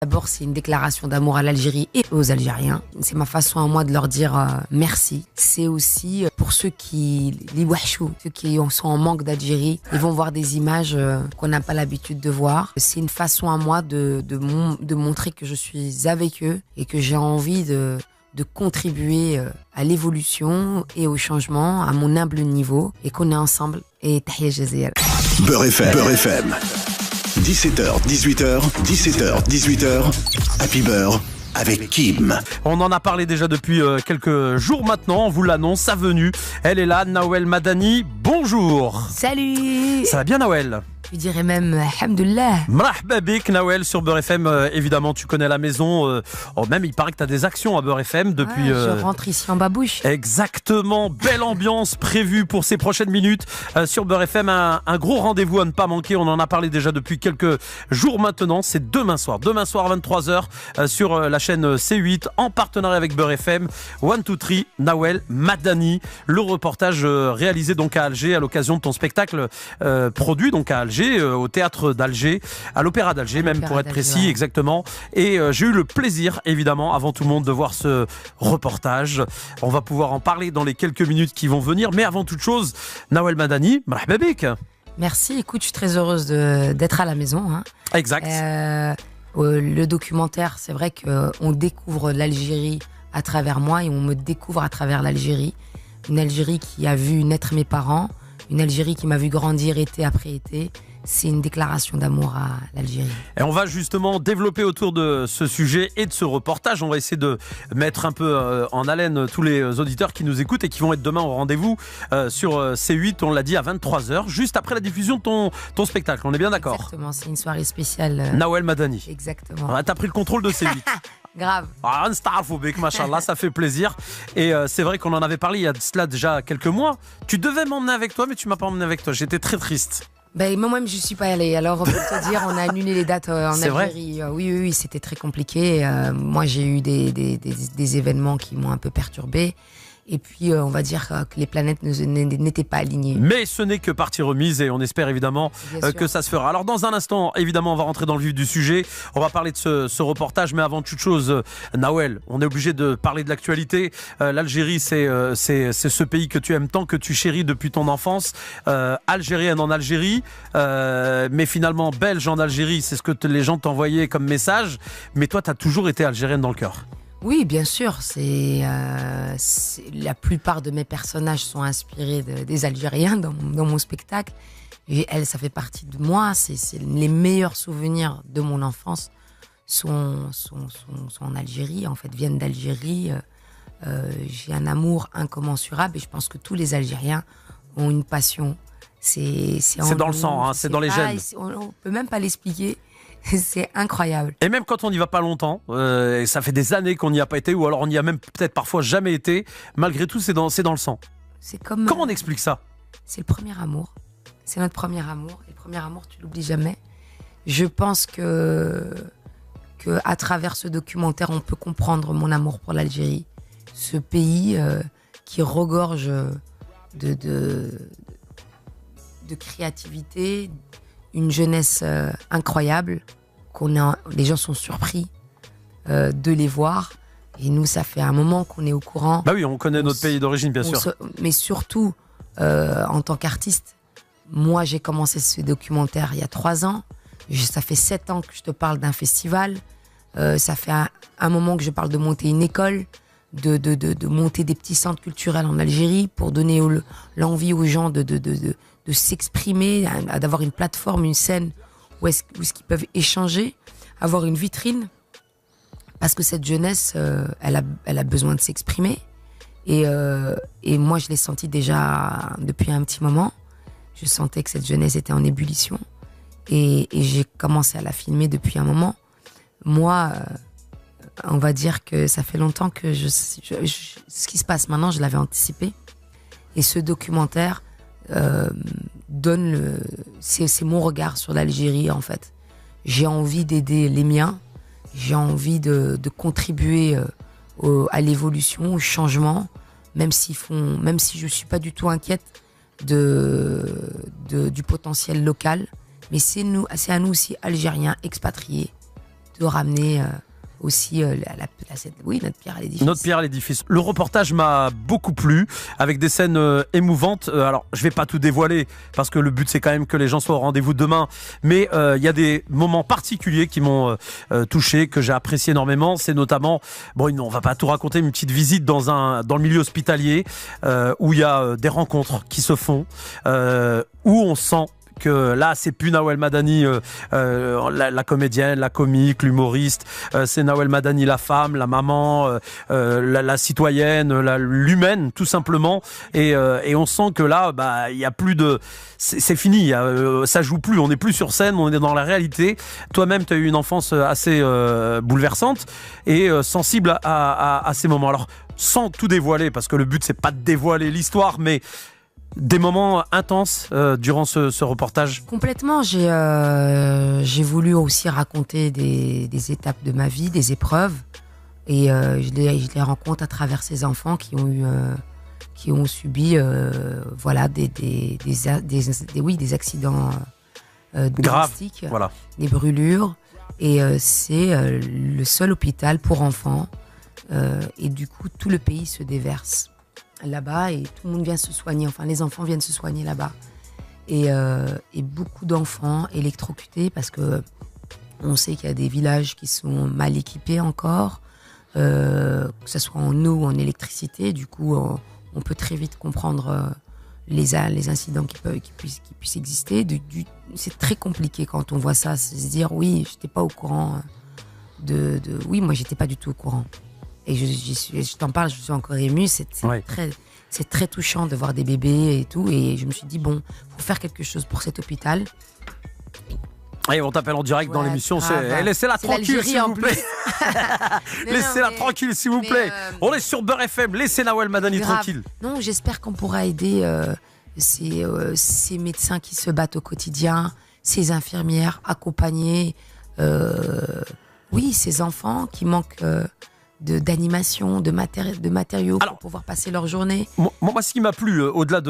D'abord, c'est une déclaration d'amour à l'Algérie et aux Algériens. C'est ma façon à moi de leur dire merci. C'est aussi pour ceux les wahchou, ceux qui sont en manque d'Algérie, ils vont voir des images qu'on n'a pas l'habitude de voir. C'est une façon à moi de montrer que je suis avec eux et que j'ai envie de contribuer à l'évolution et au changement à mon humble niveau et qu'on est ensemble. Et Tahia Jazeera. Beurre FM. 17h, 18h, 17h, 18h, Happy Beurre avec Kim. On en a parlé déjà depuis quelques jours maintenant, on vous l'annonce, sa venue. Elle est là, Nawel Madani, bonjour. Salut. Ça va bien Nawel? Je dirais même alhamdoulilah. Marhaba bik Nawel sur Beurre FM, évidemment tu connais la maison, même il paraît que tu as des actions à Beurre FM depuis... Je rentre ici en babouche. Exactement, belle ambiance prévue pour ces prochaines minutes sur Beurre FM, un gros rendez-vous à ne pas manquer, on en a parlé déjà depuis quelques jours maintenant, c'est demain soir à 23h sur la chaîne C8 en partenariat avec Beurre FM, 1, 2, 3, Nawel Madani, le reportage réalisé donc à Alger à l'occasion de ton spectacle produit donc à Alger, au théâtre d'Alger, à l'opéra d'Alger même pour être précis, ouais. Exactement. Et j'ai eu le plaisir évidemment avant tout le monde de voir ce reportage. On va pouvoir en parler dans les quelques minutes qui vont venir, mais avant toute chose, Nawel Madani, marhaba bik. Merci, écoute, je suis très heureuse d'être à la maison. Hein. Exact. Le documentaire, c'est vrai qu'on découvre l'Algérie à travers moi et on me découvre à travers l'Algérie. Une Algérie qui a vu naître mes parents, une Algérie qui m'a vu grandir été après été. C'est une déclaration d'amour à l'Algérie. Et on va justement développer autour de ce sujet et de ce reportage. On va essayer de mettre un peu en haleine tous les auditeurs qui nous écoutent et qui vont être demain au rendez-vous sur C8, on l'a dit, à 23h, juste après la diffusion de ton spectacle. On est bien d'accord? Exactement, c'est une soirée spéciale. Nawel Madani. Exactement. T'as pris le contrôle de C8. Grave. Machallah, ça fait plaisir. Et c'est vrai qu'on en avait parlé il y a de cela déjà quelques mois. Tu devais m'emmener avec toi, mais tu m'as pas emmené avec toi. J'étais très triste. Moi-même, je suis pas allée. Alors, on peut te dire, on a annulé les dates en c'est Algérie. Oui, c'était très compliqué. Moi, j'ai eu des événements qui m'ont un peu perturbée. Et puis, on va dire que les planètes n'étaient pas alignées. Mais ce n'est que partie remise et on espère évidemment que ça se fera. Alors, dans un instant, évidemment, on va rentrer dans le vif du sujet. On va parler de ce reportage. Mais avant toute chose, Nawel, on est obligé de parler de l'actualité. L'Algérie, c'est ce pays que tu aimes tant, que tu chéris depuis ton enfance. Algérienne en Algérie, mais finalement belge en Algérie. C'est ce que les gens t'envoyaient comme message. Mais toi, tu as toujours été algérienne dans le cœur. Oui, bien sûr. La plupart de mes personnages sont inspirés des Algériens dans mon spectacle. Et elle, ça fait partie de moi. C'est les meilleurs souvenirs de mon enfance sont en Algérie. En fait, viennent d'Algérie. J'ai un amour incommensurable et je pense que tous les Algériens ont une passion. C'est dans le sang, hein, c'est dans les gènes. On peut même pas l'expliquer. C'est incroyable. Et même quand on n'y va pas longtemps, et ça fait des années qu'on n'y a pas été, ou alors on n'y a même peut-être parfois jamais été, malgré tout, c'est dans le sang. Comment on explique ça? C'est le premier amour. C'est notre premier amour. Et le premier amour, tu l'oublies jamais. Je pense que à travers ce documentaire, on peut comprendre mon amour pour l'Algérie. Ce pays qui regorge de créativité, une jeunesse incroyable, les gens sont surpris de les voir. Et nous, ça fait un moment qu'on est au courant. Bah oui, on connaît notre pays d'origine, bien sûr. Mais surtout, en tant qu'artiste, moi, j'ai commencé ce documentaire il y a 3 ans. Ça fait 7 ans que je te parle d'un festival. Ça fait un moment que je parle de monter une école, de monter des petits centres culturels en Algérie pour donner l'envie aux gens de s'exprimer, d'avoir une plateforme, une scène où est-ce qu'ils peuvent échanger, avoir une vitrine, parce que cette jeunesse, elle a besoin de s'exprimer. Et moi, je l'ai senti déjà depuis un petit moment. Je sentais que cette jeunesse était en ébullition. Et j'ai commencé à la filmer depuis un moment. Moi, on va dire que ça fait longtemps que ce qui se passe maintenant, je l'avais anticipé. Et ce documentaire c'est mon regard sur l'Algérie, en fait. J'ai envie d'aider les miens, j'ai envie de contribuer à l'évolution, au changement, même si je suis pas du tout inquiète du potentiel local, mais c'est à nous aussi, Algériens expatriés, de ramener aussi notre pierre à l'édifice. Notre pierre à l'édifice. Le reportage m'a beaucoup plu, avec des scènes émouvantes. Alors, je vais pas tout dévoiler, parce que le but, c'est quand même que les gens soient au rendez-vous demain. Mais il y a des moments particuliers qui m'ont touché, que j'ai apprécié énormément. C'est notamment, on va pas tout raconter, une petite visite dans le milieu hospitalier, où il y a des rencontres qui se font, où on sent que là, c'est plus Nawel Madani, la comédienne, la comique, l'humoriste. C'est Nawel Madani, la femme, la maman, la citoyenne, l'humaine, tout simplement. Et on sent que là, il y a plus de... C'est fini, ça joue plus. On n'est plus sur scène, on est dans la réalité. Toi-même, tu as eu une enfance assez bouleversante et sensible à ces moments. Alors, sans tout dévoiler, parce que le but, c'est pas de dévoiler l'histoire, mais... Des moments intenses durant ce reportage. Complètement. J'ai voulu aussi raconter des étapes de ma vie, des épreuves. Et je les rencontre à travers ces enfants qui ont subi des accidents domestiques, voilà. Des brûlures. Et c'est le seul hôpital pour enfants. Et du coup, tout le pays se déverse là-bas et tout le monde vient se soigner, enfin les enfants viennent se soigner là-bas et beaucoup d'enfants électrocutés parce que on sait qu'il y a des villages qui sont mal équipés encore, que ce soit en eau ou en électricité. Du coup on peut très vite comprendre les incidents qui puissent exister. C'est très compliqué quand on voit ça, se dire oui, j'étais pas au courant oui, moi j'étais pas du tout au courant. Et je t'en parle, je suis encore émue. C'est très touchant de voir des bébés et tout. Et je me suis dit, faut faire quelque chose pour cet hôpital. Et on t'appelle en direct dans l'émission. Laissez-la tranquille, s'il vous plaît. Laissez-la tranquille, s'il vous plaît. On est sur Beurre FM. Laissez Nawel Madani tranquille. Non, j'espère qu'on pourra aider ces médecins qui se battent au quotidien, ces infirmières, accompagner ces enfants qui manquent... d'animation, de matériaux pour pouvoir passer leur journée. Moi, ce qui m'a plu, au-delà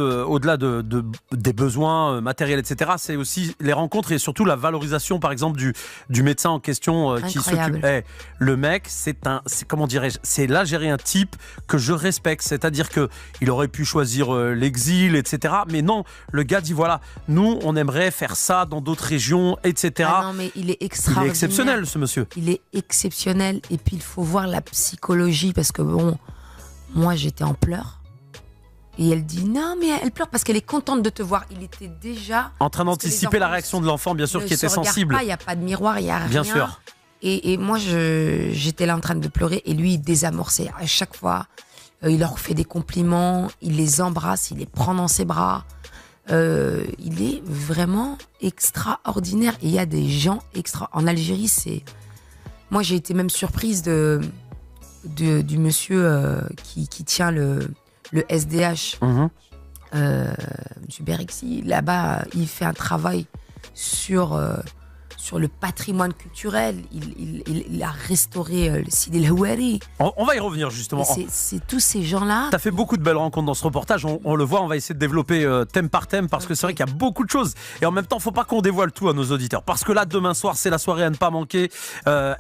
des besoins matériels, etc., c'est aussi les rencontres et surtout la valorisation, par exemple, du médecin en question qui s'occupe. Le mec, c'est l'Algérien type que je respecte. C'est-à-dire qu'il aurait pu choisir l'exil, etc. Mais non, le gars dit voilà, nous, on aimerait faire ça dans d'autres régions, etc. Ah non, mais il est extraordinaire. Il est exceptionnel, ce monsieur. Il est exceptionnel. Et puis, il faut voir la psychologie, parce que moi j'étais en pleurs et elle dit non mais elle pleure parce qu'elle est contente de te voir. Il était déjà en train d'anticiper la réaction de l'enfant, bien sûr, qui était sensible. Il n'y a pas de miroir, il n'y a rien. Bien sûr. Et moi j'étais là en train de pleurer et lui il désamorçait à chaque fois. Il leur fait des compliments, il les embrasse, il les prend dans ses bras. Il est vraiment extraordinaire. Et il y a des gens en Algérie, moi j'ai été même surprise du monsieur qui tient le SDH, monsieur Berexi. Là-bas, il fait un travail sur le patrimoine culturel. Il a restauré le Sidi El Houari. On va y revenir justement. C'est tous ces gens-là. T'as fait beaucoup de belles rencontres dans ce reportage. On le voit, on va essayer de développer thème par thème parce que c'est vrai qu'il y a beaucoup de choses. Et en même temps, faut pas qu'on dévoile tout à nos auditeurs parce que là, demain soir, c'est la soirée à ne pas manquer.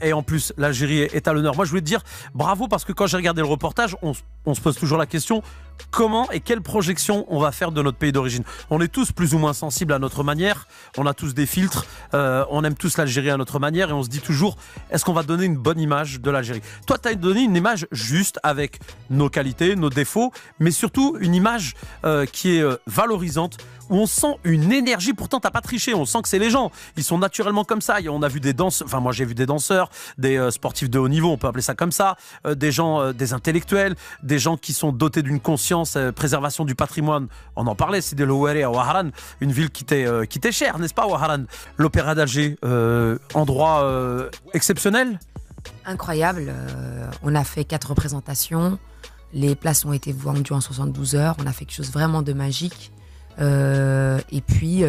Et en plus, l'Algérie est à l'honneur. Moi, je voulais te dire bravo parce que quand j'ai regardé le reportage, on se pose toujours la question comment et quelle projection on va faire de notre pays d'origine. On est tous plus ou moins sensibles à notre manière. On a tous des filtres. On aime tous l'Algérie à notre manière et on se dit toujours est-ce qu'on va donner une bonne image de l'Algérie. Toi, tu as donné une image juste avec nos qualités, nos défauts, mais surtout une image qui est valorisante, où on sent une énergie. Pourtant, t'as pas triché, on sent que c'est les gens. Ils sont naturellement comme ça. On a vu des danseurs, enfin moi j'ai vu des danseurs, des sportifs de haut niveau, on peut appeler ça comme ça, des gens, des intellectuels, des gens qui sont dotés d'une conscience, préservation du patrimoine. On en parlait, c'est de l'Ouéré à Ouaharan, une ville qui t'est chère, n'est-ce pas, Ouaharan? L'Opéra d'Alger, endroit exceptionnel. Incroyable. On a fait 4 représentations. Les places ont été vendues en 72 heures. On a fait quelque chose vraiment de magique. Et puis,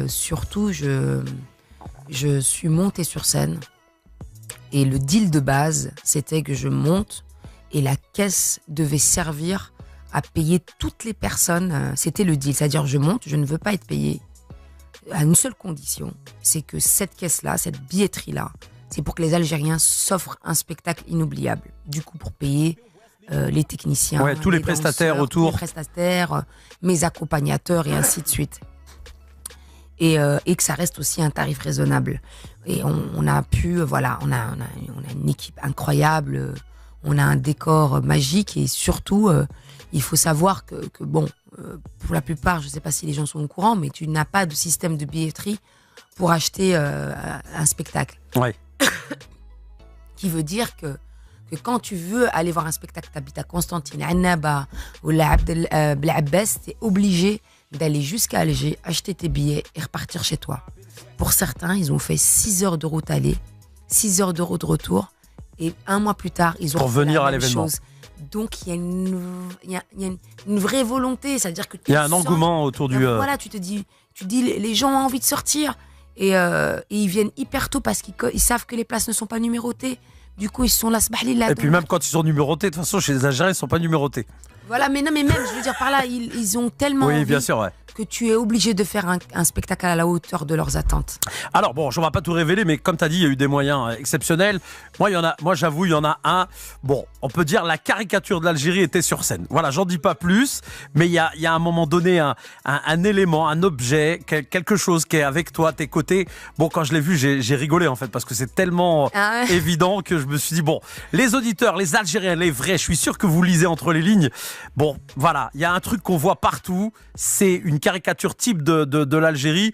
surtout, je suis montée sur scène. Et le deal de base, c'était que je monte et la caisse devait servir à payer toutes les personnes. C'était le deal. C'est-à-dire, je monte, je ne veux pas être payée à une seule condition. C'est que cette caisse-là, cette billetterie-là, c'est pour que les Algériens s'offrent un spectacle inoubliable. Du coup, pour payer les techniciens, tous les prestataires danseurs, autour, les prestataires, mes accompagnateurs et ainsi de suite. Et que ça reste aussi un tarif raisonnable. Et on a pu, voilà, on a une équipe incroyable, on a un décor magique et surtout, il faut savoir que bon, pour la plupart, je ne sais pas si les gens sont au courant, mais tu n'as pas de système de billetterie pour acheter un spectacle. Ouais. Qui veut dire que quand tu veux aller voir un spectacle, tu habites à Constantine, à Annaba ou à Bla'abbas, tu es obligé d'aller jusqu'à Alger, acheter tes billets et repartir chez toi. Pour certains, ils ont fait 6 heures de route aller, 6 heures de route de retour, et un mois plus tard, ils ont pour fait venir la à même l'événement. chose. Donc, il y a une vraie volonté, c'est-à-dire que Il y a un engouement autour du... Voilà, tu dis, les gens ont envie de sortir, et ils viennent hyper tôt parce qu'ils savent que les places ne sont pas numérotées. Du coup, ils sont là, Et puis même quand ils sont numérotés, de toute façon, chez les Algériens, ils ne sont pas numérotés. Voilà, mais même, je veux dire par là, ils ont tellement Oui, envie bien sûr, ouais. que tu es obligé de faire un spectacle à la hauteur de leurs attentes. Alors bon, je ne vais pas tout révéler, mais comme tu as dit, il y a eu des moyens exceptionnels. Moi, j'avoue, il y en a un. Bon, on peut dire la caricature de l'Algérie était sur scène. Voilà, j'en dis pas plus, mais il y a à un moment donné un élément, un objet, quelque chose qui est avec toi, à tes côtés. Bon, quand je l'ai vu, j'ai rigolé en fait, parce que c'est tellement évident que je me suis dit, bon, les auditeurs, les Algériens, les vrais, je suis sûr que vous lisez entre les lignes. Bon, voilà, il y a un truc qu'on voit partout, c'est une caricature type de l'Algérie.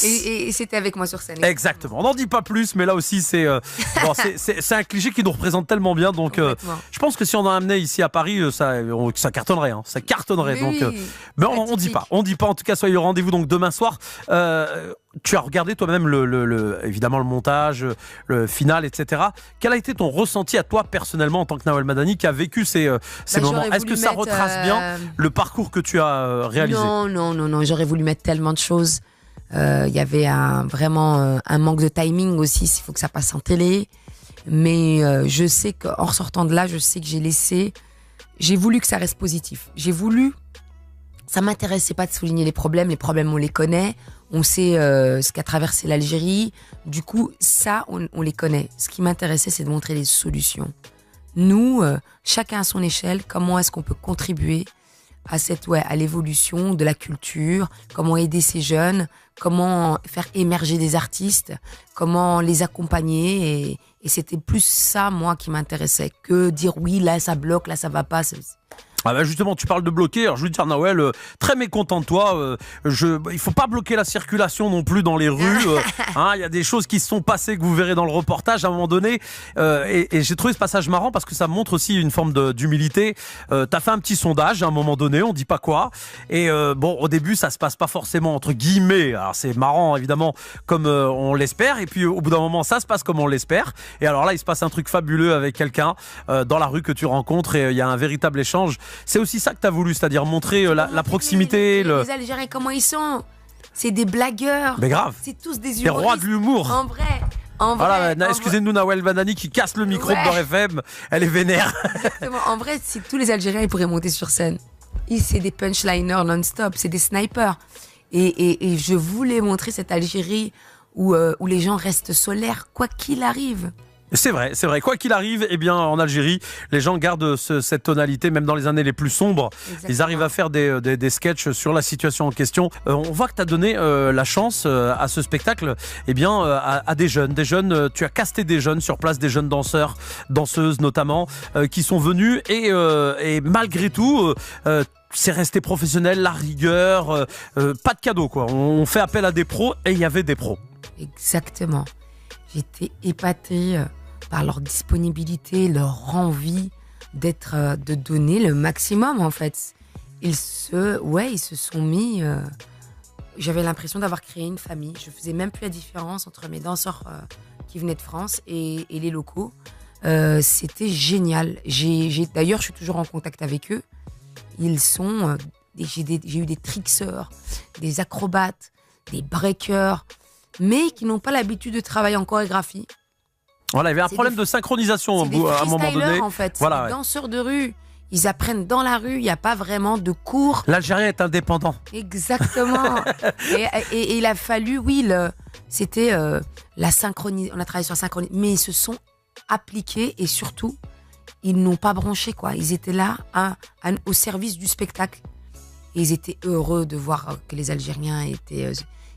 Et c'était avec moi sur scène. Exactement. On n'en dit pas plus, mais là aussi, c'est un cliché qui nous représente tellement bien. Donc, je pense que si on en amenait ici à Paris, ça cartonnerait. Hein. Ça cartonnerait. Mais donc, mais on dit pas. On dit pas. En tout cas, soyez au rendez-vous donc demain soir. Tu as regardé toi-même évidemment le montage, le final, etc. Quel a été ton ressenti à toi personnellement en tant que Nawel Madani qui a vécu ces moments? Est-ce que ça retrace bien le parcours que tu as réalisé? Non. J'aurais voulu mettre tellement de choses. Il y avait vraiment un manque de timing aussi, il faut que ça passe en télé. Mais je sais qu'en ressortant de là, j'ai voulu que ça reste positif. Ça m'intéressait pas de souligner les problèmes on les connaît, on sait ce qu'a traversé l'Algérie. Du coup, ça, on les connaît. Ce qui m'intéressait, c'est de montrer les solutions. Nous, chacun à son échelle, comment est-ce qu'on peut contribuer à l'évolution de la culture, comment aider ces jeunes, comment faire émerger des artistes, comment les accompagner, et c'était plus ça, moi, qui m'intéressait, que dire oui, là ça bloque, là ça va pas. Ah bah justement, tu parles de bloquer. Alors je veux dire, Nawel, très mécontent de toi. Il faut pas bloquer la circulation non plus dans les rues. Il y a des choses qui se sont passées que vous verrez dans le reportage à un moment donné. Et j'ai trouvé ce passage marrant parce que ça montre aussi une forme d'humilité. T'as fait un petit sondage à un moment donné, on dit pas quoi. Et bon, au début, ça se passe pas forcément entre guillemets. Alors c'est marrant évidemment, comme on l'espère. Et puis au bout d'un moment, ça se passe comme on l'espère. Et alors là, il se passe un truc fabuleux avec quelqu'un dans la rue que tu rencontres et il y a un véritable échange. C'est aussi ça que tu as voulu, c'est-à-dire montrer la proximité. Les Algériens, comment ils sont? C'est des blagueurs. Mais grave. C'est tous des humoristes. Des rois de l'humour. En vrai. Voilà, excusez-nous, Nawel Madani qui casse le micro de Beurre FM. Elle est vénère. Exactement. En vrai, si tous les Algériens ils pourraient monter sur scène. C'est des punchliners non-stop, c'est des snipers. Et je voulais montrer cette Algérie où les gens restent solaires, quoi qu'il arrive. C'est vrai. Quoi qu'il arrive, eh bien, en Algérie, les gens gardent cette tonalité, même dans les années les plus sombres. Exactement. Ils arrivent à faire des sketchs sur la situation en question. On voit que tu as donné la chance à ce spectacle, eh bien, à des jeunes. Tu as casté des jeunes sur place, des jeunes danseurs, danseuses notamment, qui sont venus et malgré tout, c'est resté professionnel, la rigueur, pas de cadeau, quoi. On fait appel à des pros et il y avait des pros. Exactement. J'étais épatée par leur disponibilité, leur envie de donner le maximum en fait. Ils se sont mis. J'avais l'impression d'avoir créé une famille. Je faisais même plus la différence entre mes danseurs qui venaient de France et les locaux. C'était génial. D'ailleurs, je suis toujours en contact avec eux. Ils sont. J'ai eu des trickseurs, des acrobates, des breakers, mais qui n'ont pas l'habitude de travailler en chorégraphie. Voilà, il y avait un problème de synchronisation à un moment donné. En fait, voilà, c'est des danseurs de rue. Ils apprennent dans la rue, il n'y a pas vraiment de cours. L'Algérien est indépendant. Exactement. et il a fallu, c'était la synchronie. On a travaillé sur la synchronie, mais ils se sont appliqués et surtout, ils n'ont pas bronché, quoi. Ils étaient là au service du spectacle. Et ils étaient heureux de voir que les Algériens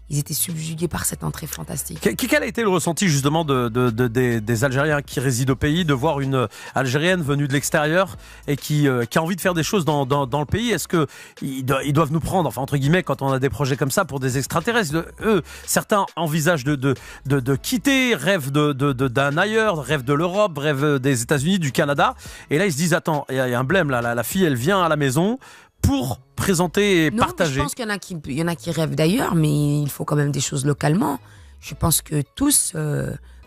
ils étaient subjugués par cette entrée fantastique. Quel a été le ressenti justement des Algériens qui résident au pays, de voir une Algérienne venue de l'extérieur et qui a envie de faire des choses dans le pays? Est-ce qu'ils doivent nous prendre, enfin entre guillemets, quand on a des projets comme ça, pour des extraterrestres? Eux, certains envisagent de quitter, rêvent d'un ailleurs, rêvent de l'Europe, rêvent des États-Unis, du Canada. Et là, ils se disent, attends, il y a un blême là, la fille, elle vient à la maison pour présenter et partager. Je pense qu'il y en a qui rêvent d'ailleurs, mais il faut quand même des choses localement. Je pense que tous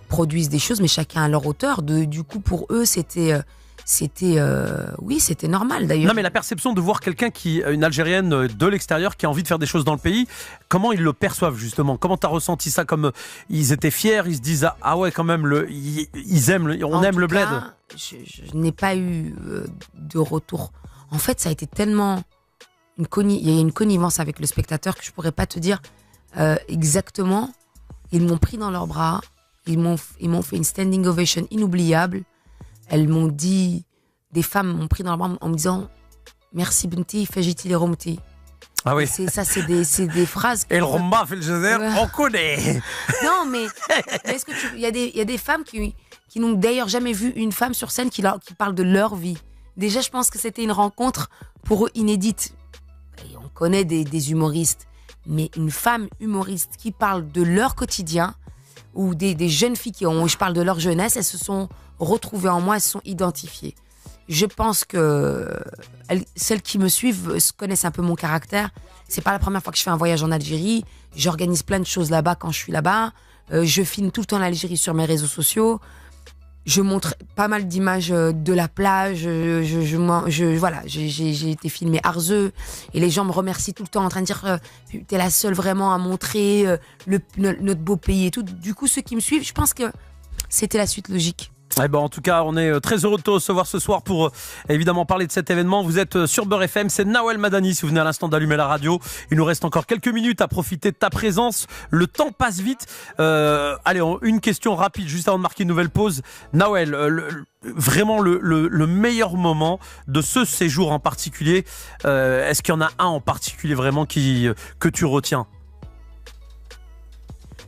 produisent des choses, mais chacun à leur hauteur. Du coup, pour eux, c'était normal d'ailleurs. Non, mais la perception de voir quelqu'un une Algérienne de l'extérieur qui a envie de faire des choses dans le pays, comment ils le perçoivent justement? Comment t'as ressenti ça? Comme ils étaient fiers, ils se disent ah ouais quand même ils aiment, on aime le bled. Je n'ai pas eu de retour. En fait, ça a été tellement il y a une connivence avec le spectateur que je pourrais pas te dire exactement. Ils m'ont pris dans leurs bras, ils m'ont fait une standing ovation inoubliable. Elles m'ont dit, des femmes m'ont pris dans leurs bras en me disant merci Binti, fajiti les romti. Ah oui. C'est des phrases. Et le Romba fait le Joseph, on connaît. Non, mais est-ce que il y a des femmes qui n'ont d'ailleurs jamais vu une femme sur scène qui parle de leur vie. Déjà, je pense que c'était une rencontre pour eux inédite. Et on connaît des humoristes, mais une femme humoriste qui parle de leur quotidien, ou des jeunes filles je parle de leur jeunesse, elles se sont retrouvées en moi, elles se sont identifiées. Je pense que celles qui me suivent connaissent un peu mon caractère. C'est pas la première fois que je fais un voyage en Algérie. J'organise plein de choses là-bas quand je suis là-bas. Je filme tout le temps l'Algérie sur mes réseaux sociaux. Je montre pas mal d'images de la plage. Voilà, j'ai été filmée à Arzeu et les gens me remercient tout le temps en train de dire t'es la seule vraiment à montrer notre beau pays et tout. Du coup, ceux qui me suivent, je pense que c'était la suite logique. Eh ben, en tout cas, on est très heureux de te recevoir ce soir pour évidemment parler de cet événement. Vous êtes sur Beurre FM, c'est Nawel Madani si vous venez à l'instant d'allumer la radio. Il nous reste encore quelques minutes à profiter de ta présence. Le temps passe vite. Allez, une question rapide juste avant de marquer une nouvelle pause. Nawel, vraiment le meilleur moment de ce séjour en particulier, est-ce qu'il y en a un en particulier vraiment que tu retiens?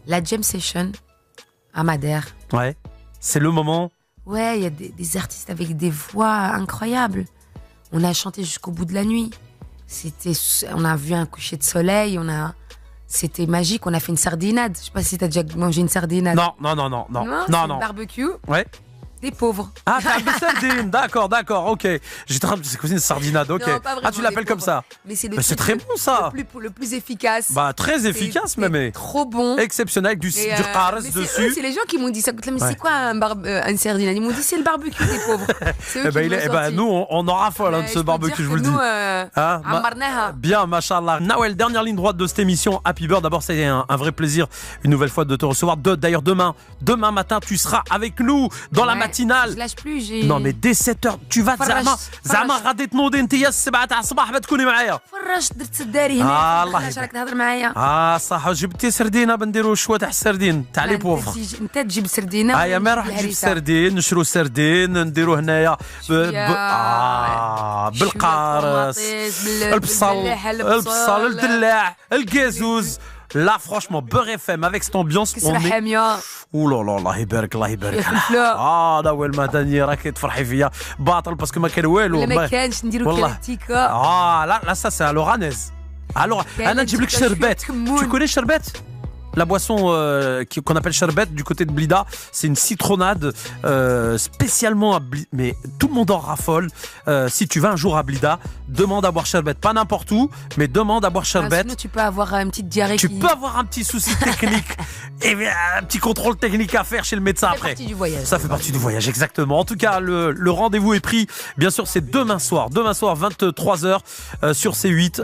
La jam session à Madère. Ouais, c'est le moment. Ouais, il y a des artistes avec des voix incroyables. On a chanté jusqu'au bout de la nuit. On a vu un coucher de soleil, c'était magique. On a fait une sardinade. Je sais pas si t'as déjà mangé une sardinade. Non. Non. Barbecue. Ouais. Des pauvres. Ah, t'as des sardines, d'accord, ok. J'étais en train de c'est une sardinade, ok. Non, pas vraiment, tu l'appelles comme ça. Mais c'est très bon ça. Le plus efficace. Bah, très efficace même. Trop bon. Exceptionnel, avec du qaras dessus. C'est les gens qui m'ont dit ça. Mais c'est quoi une sardinade? Ils m'ont dit c'est le barbecue des pauvres. C'est eux nous, on en raffole de ce barbecue, je vous le dis. Bien, machallah. Nawel, dernière ligne droite de cette émission Happy Bird. D'abord, c'est un vrai plaisir, une nouvelle fois, de te recevoir. D'ailleurs, demain matin, tu seras avec nous dans la matinale. Je lâche plus, Non mais dès 7h tu vas زعما غادي تنوضي انت 7 تاع الصباح تكوني معايا. فرشت درت سداري هنا. الله راك تهضر معايا. صح جبتي سردينه بنديروا شويه تاع السردين تاع لي بوفر. انت تجيب سردينه. ما راح نجيب سردين نشرو سردين نديروا هنايا بالقارص البصل الدلاع الكازوز. Là, franchement, Beurre FM avec cette ambiance, on est. Ouh là là, Allah يبارك الله يبارك. ناويل مدني راك تفرحي فيا باطل باسكو ما كان والو. ما كانش نديرو كلاتيكا. لا ça c'est à l'oranaise. Alors, انا نجيب لك شربات. Tu connais شربات? La boisson qu'on appelle sherbet du côté de Blida, c'est une citronade spécialement à Blida, mais tout le monde en raffole. Si tu vas un jour à Blida, demande à boire sherbet, pas n'importe où, mais demande à boire sherbet. Sinon tu peux avoir une petite diarrhée. Tu peux avoir un petit souci technique et un petit contrôle technique à faire chez le médecin après. Ça fait partie du voyage. Ça fait partie du voyage, exactement. En tout cas, le rendez-vous est pris. Bien sûr, c'est demain soir 23h sur C8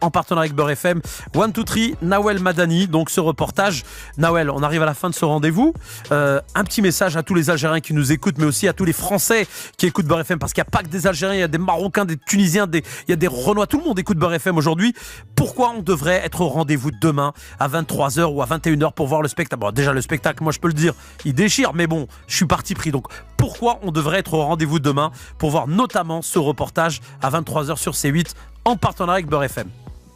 en partenariat avec Beurre FM. 1, 2, 3, Nawel Madani, donc ce reportage. messages. Nawel, on arrive à la fin de ce rendez-vous. Un petit message à tous les Algériens qui nous écoutent, mais aussi à tous les Français qui écoutent Beurre FM, parce qu'il n'y a pas que des Algériens, il y a des Marocains, des Tunisiens, il y a des Renois, tout le monde écoute Beurre FM aujourd'hui. Pourquoi on devrait être au rendez-vous demain à 23h ou à 21h pour voir le spectacle? Bon, déjà le spectacle, moi je peux le dire, il déchire, mais bon, je suis parti pris. Donc pourquoi on devrait être au rendez-vous demain pour voir notamment ce reportage à 23h sur C8 en partenariat avec Beurre FM?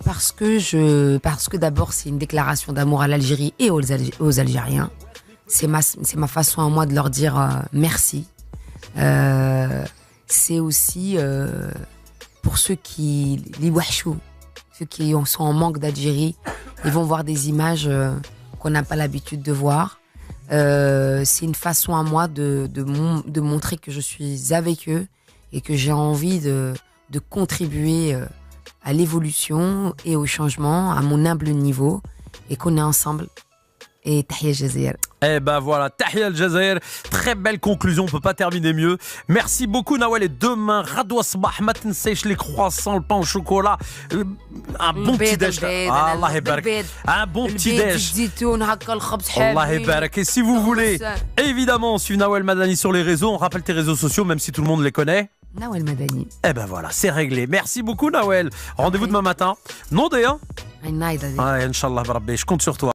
Parce que d'abord, c'est une déclaration d'amour à l'Algérie et aux Algériens. C'est ma façon à moi de leur dire merci. C'est aussi pour ceux les wahchou, ceux qui sont en manque d'Algérie, ils vont voir des images qu'on n'a pas l'habitude de voir. C'est une façon à moi de montrer que je suis avec eux et que j'ai envie de contribuer à l'évolution et au changement à mon humble niveau et qu'on est ensemble. Et Tahia Jazair. Eh ben voilà, Tahia al Jazair. Très belle conclusion, on peut pas terminer mieux. Merci beaucoup Nawel, et demain Radwa Sabah, ma tenseish les croissants, le pain au chocolat, un bon petit déj. Allah yabarak. Un bon petit déj. Allah yabarak. Et si vous voulez évidemment suivre Nawel Madani sur les réseaux, on rappelle tes réseaux sociaux même si tout le monde les connaît. Nawel Madani. Eh ben voilà, c'est réglé. Merci beaucoup Nawel. Rendez-vous demain matin. Non d'ailleurs. Inch'Allah, je compte sur toi.